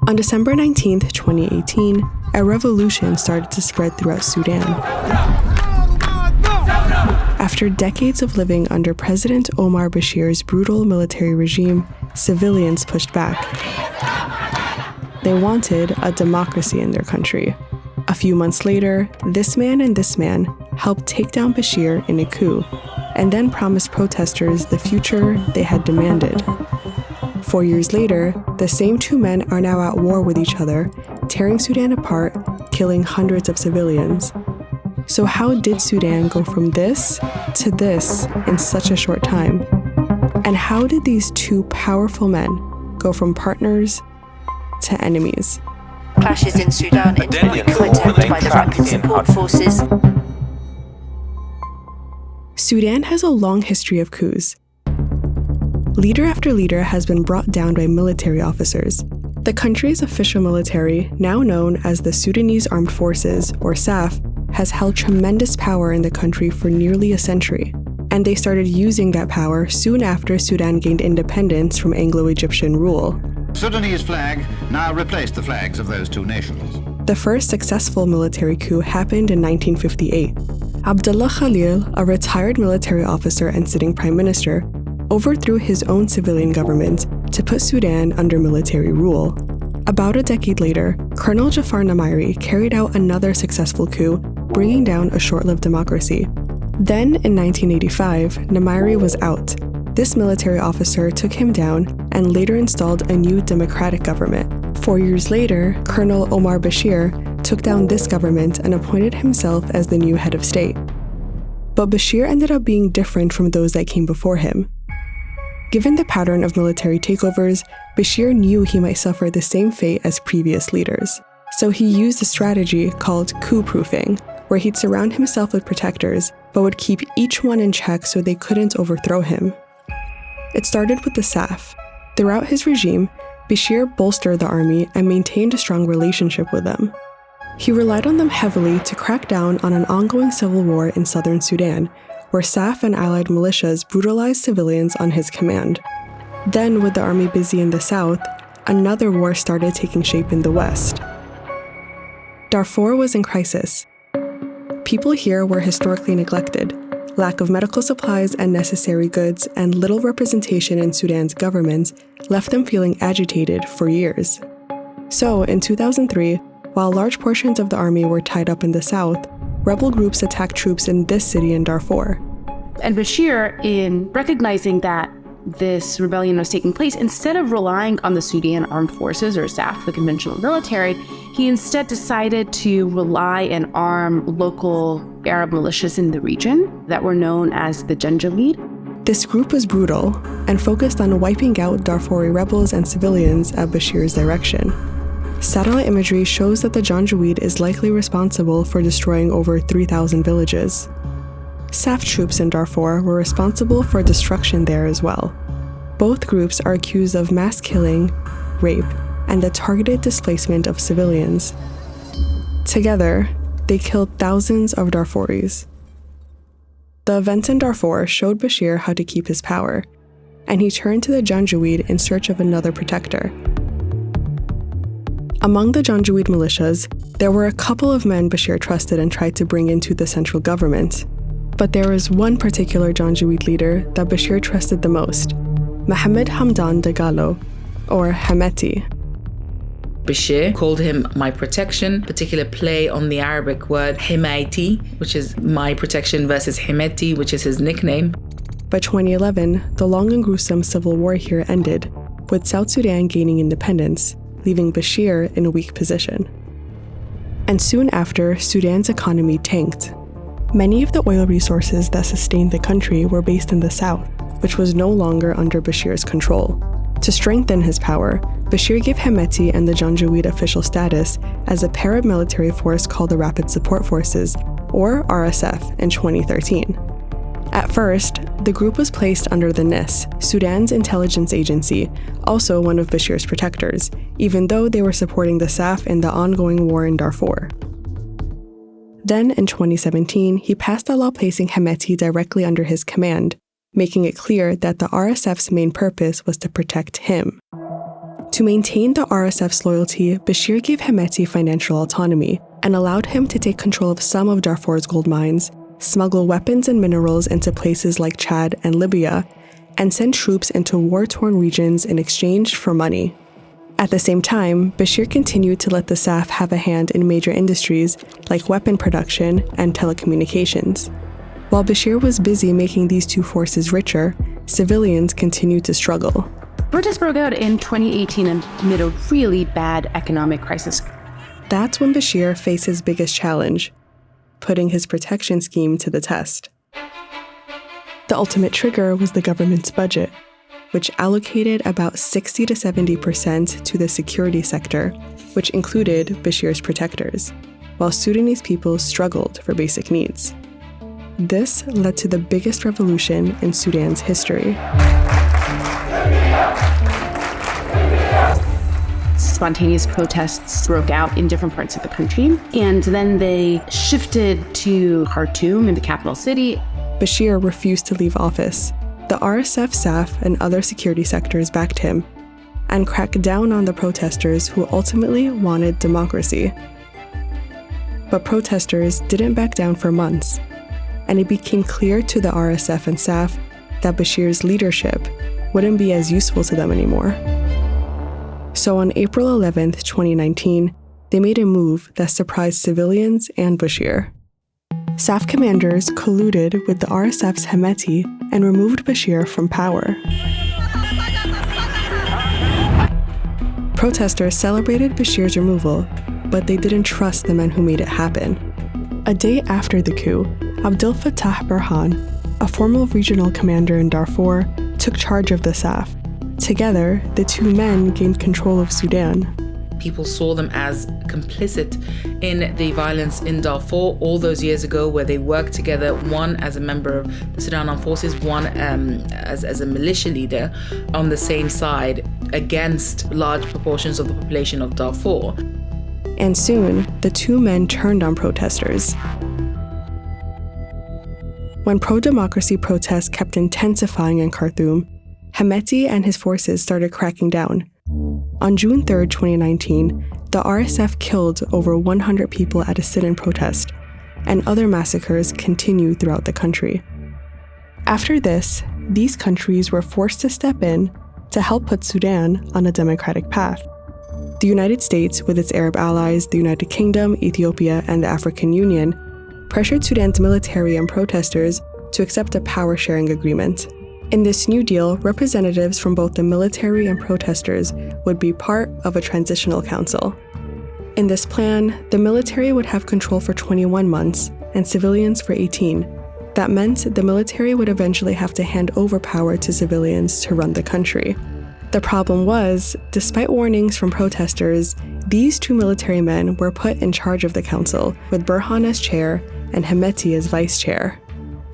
On December 19, 2018, a revolution started to spread throughout Sudan. After decades of living under President Omar Bashir's brutal military regime, civilians pushed back. They wanted a democracy in their country. A few months later, this man and this man helped take down Bashir in a coup, and then promised protesters the future they had demanded. 4 years later, the same two men are now at war with each other, tearing Sudan apart, killing hundreds of civilians. So how did Sudan go from this to this in such a short time? And how did these two powerful men go from partners to enemies? Clashes in Sudan intensified by the rapid support forces. Sudan has a long history of coups. Leader after leader has been brought down by military officers. The country's official military, now known as the Sudanese Armed Forces, or SAF, has held tremendous power in the country for nearly a century, and they started using that power soon after Sudan gained independence from Anglo-Egyptian rule. Sudanese flag now replaced the flags of those two nations. The first successful military coup happened in 1958. Abdullah Khalil, a retired military officer and sitting prime minister, overthrew his own civilian government to put Sudan under military rule. About a decade later, Colonel Jafar Namairi carried out another successful coup, bringing down a short-lived democracy. Then, in 1985, Namairi was out. This military officer took him down and later installed a new democratic government. 4 years later, Colonel Omar Bashir took down this government and appointed himself as the new head of state. But Bashir ended up being different from those that came before him. Given the pattern of military takeovers, Bashir knew he might suffer the same fate as previous leaders. So he used a strategy called coup-proofing, where he'd surround himself with protectors, but would keep each one in check so they couldn't overthrow him. It started with the SAF. Throughout his regime, Bashir bolstered the army and maintained a strong relationship with them. He relied on them heavily to crack down on an ongoing civil war in southern Sudan, where SAF and allied militias brutalized civilians on his command. Then, with the army busy in the south, another war started taking shape in the west. Darfur was in crisis. People here were historically neglected. Lack of medical supplies and necessary goods and little representation in Sudan's government left them feeling agitated for years. So, in 2003, while large portions of the army were tied up in the south, rebel groups attacked troops in this city in Darfur. And Bashir, in recognizing that this rebellion was taking place, instead of relying on the Sudan Armed Forces, or SAF, the conventional military, he instead decided to rely and arm local Arab militias in the region that were known as the Janjaweed. This group was brutal and focused on wiping out Darfuri rebels and civilians at Bashir's direction. Satellite imagery shows that the Janjaweed is likely responsible for destroying over 3,000 villages. SAF troops in Darfur were responsible for destruction there as well. Both groups are accused of mass killing, rape, and the targeted displacement of civilians. Together, they killed thousands of Darfuris. The events in Darfur showed Bashir how to keep his power, and he turned to the Janjaweed in search of another protector. Among the Janjaweed militias, there were a couple of men Bashir trusted and tried to bring into the central government. But there was one particular Janjaweed leader that Bashir trusted the most, Mohammed Hamdan Dagalo, or Hemeti. Bashir called him my protection, particular play on the Arabic word Himayti, which is my protection, versus Hemeti, which is his nickname. By 2011, the long and gruesome civil war here ended, with South Sudan gaining independence, leaving Bashir in a weak position. And soon after, Sudan's economy tanked. Many of the oil resources that sustained the country were based in the south, which was no longer under Bashir's control. To strengthen his power, Bashir gave Hemeti and the Janjaweed official status as a paramilitary force called the Rapid Support Forces, or RSF, in 2013. At first, the group was placed under the NIS, Sudan's intelligence agency, also one of Bashir's protectors, even though they were supporting the SAF in the ongoing war in Darfur. Then, in 2017, he passed a law placing Hemeti directly under his command, making it clear that the RSF's main purpose was to protect him. To maintain the RSF's loyalty, Bashir gave Hemeti financial autonomy and allowed him to take control of some of Darfur's gold mines, smuggle weapons and minerals into places like Chad and Libya, and send troops into war-torn regions in exchange for money. At the same time, Bashir continued to let the SAF have a hand in major industries like weapon production and telecommunications. While Bashir was busy making these two forces richer, civilians continued to struggle. Protests broke out in 2018 amid a really bad economic crisis. That's when Bashir faced his biggest challenge, putting his protection scheme to the test. The ultimate trigger was the government's budget, which allocated about 60 to 70% to the security sector, which included Bashir's protectors, while Sudanese people struggled for basic needs. This led to the biggest revolution in Sudan's history. Spontaneous protests broke out in different parts of the country, and then they shifted to Khartoum, in the capital city. Bashir refused to leave office. The RSF, SAF, and other security sectors backed him and cracked down on the protesters who ultimately wanted democracy. But protesters didn't back down for months, and it became clear to the RSF and SAF that Bashir's leadership wouldn't be as useful to them anymore. So on April 11th, 2019, they made a move that surprised civilians and Bashir. SAF commanders colluded with the RSF's Hemeti and removed Bashir from power. Protesters celebrated Bashir's removal, but they didn't trust the men who made it happen. A day after the coup, Abdel Fattah Burhan, a former regional commander in Darfur, took charge of the SAF. Together, the two men gained control of Sudan. People saw them as complicit in the violence in Darfur all those years ago, where they worked together, one as a member of the Sudan Armed Forces, one as a militia leader on the same side against large proportions of the population of Darfur. And soon, the two men turned on protesters. When pro-democracy protests kept intensifying in Khartoum, Hemeti and his forces started cracking down. On June 3, 2019, the RSF killed over 100 people at a sit-in protest, and other massacres continued throughout the country. After this, these countries were forced to step in to help put Sudan on a democratic path. The United States, with its Arab allies, the United Kingdom, Ethiopia, and the African Union, pressured Sudan's military and protesters to accept a power-sharing agreement. In this new deal, representatives from both the military and protesters would be part of a transitional council. In this plan, the military would have control for 21 months and civilians for 18. That meant the military would eventually have to hand over power to civilians to run the country. The problem was, despite warnings from protesters, these two military men were put in charge of the council, with Burhan as chair and Hemeti as vice chair.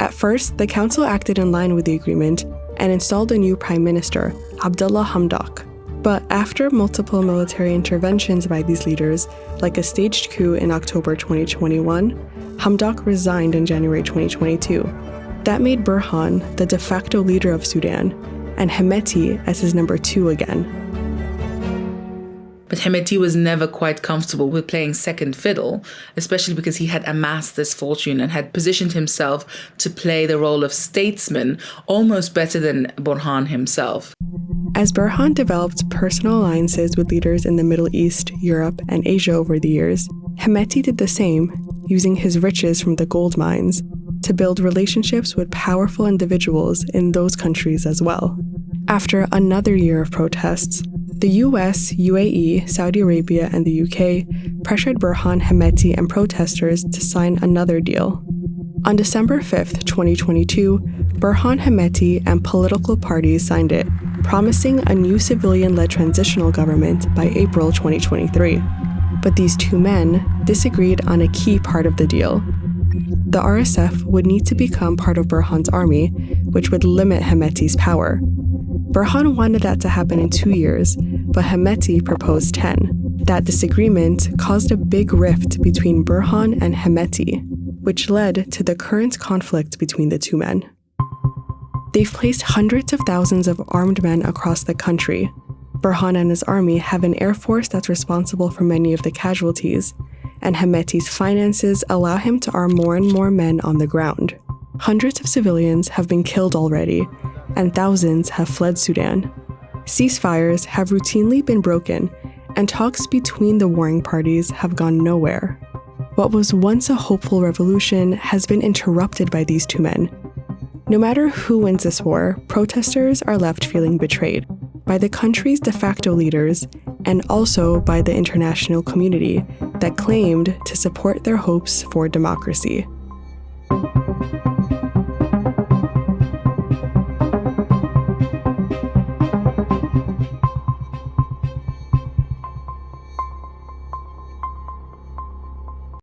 At first, the council acted in line with the agreement and installed a new prime minister, Abdullah Hamdok. But after multiple military interventions by these leaders, like a staged coup in October 2021, Hamdok resigned in January 2022. That made Burhan the de facto leader of Sudan, and Hemeti as his number two again. But Hemeti was never quite comfortable with playing second fiddle, especially because he had amassed this fortune and had positioned himself to play the role of statesman almost better than Burhan himself. As Burhan developed personal alliances with leaders in the Middle East, Europe, and Asia over the years, Hemeti did the same, using his riches from the gold mines to build relationships with powerful individuals in those countries as well. After another year of protests, the US, UAE, Saudi Arabia, and the UK pressured Burhan, Hemeti, and protesters to sign another deal. On December 5, 2022, Burhan, Hemeti, and political parties signed it, promising a new civilian-led transitional government by April 2023. But these two men disagreed on a key part of the deal. The RSF would need to become part of Burhan's army, which would limit Hemeti's power. Burhan wanted that to happen in 2 years, but Hemeti proposed 10. That disagreement caused a big rift between Burhan and Hemeti, which led to the current conflict between the two men. They've placed hundreds of thousands of armed men across the country. Burhan and his army have an air force that's responsible for many of the casualties, and Hemeti's finances allow him to arm more and more men on the ground. Hundreds of civilians have been killed already, and thousands have fled Sudan. Ceasefires have routinely been broken, and talks between the warring parties have gone nowhere. What was once a hopeful revolution has been interrupted by these two men. No matter who wins this war, protesters are left feeling betrayed by the country's de facto leaders and also by the international community that claimed to support their hopes for democracy.